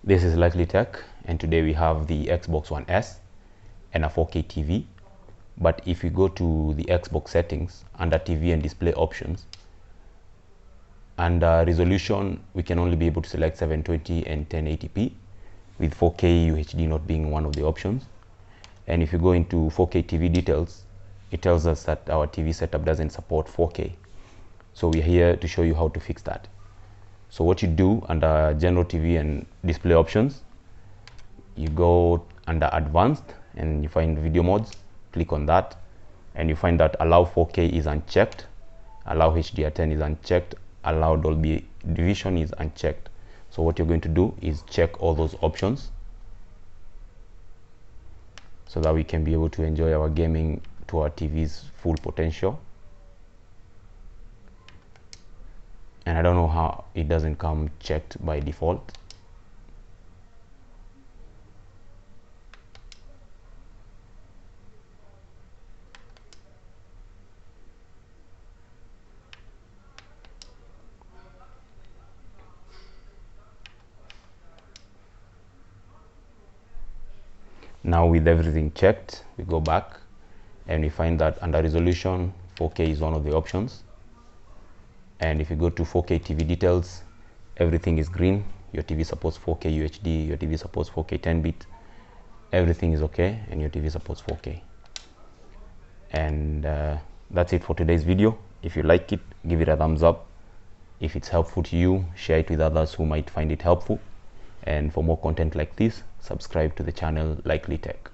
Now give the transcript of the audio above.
This is Likely Tech, and today we have the Xbox One S and a 4K TV. But if you go to the Xbox settings under TV and display options, under resolution we can only be able to select 720 and 1080p, with 4K UHD not being one of the options. And if you go into 4K TV details, it tells us that our TV setup doesn't support 4K. So we're here to show you how to fix that. So what you do under general TV and display options, you go under advanced and you find video modes, click on that, and you find that allow 4K is unchecked, allow HDR10 is unchecked, allow Dolby Vision is unchecked. So what you're going to do is check all those options so that we can be able to enjoy our gaming to our TV's full potential. And I don't know how it doesn't come checked by default. Now with everything checked, we go back and we find that under resolution 4K is one of the options. And if you go to 4K TV details, everything is green. Your TV supports 4K UHD, your TV supports 4K 10-bit, everything is okay, and your TV supports 4K. And that's it for today's video. If you like it, give it a thumbs up. If it's helpful to you, share it with others who might find it helpful. And for more content like this, subscribe to the channel Likely Tech.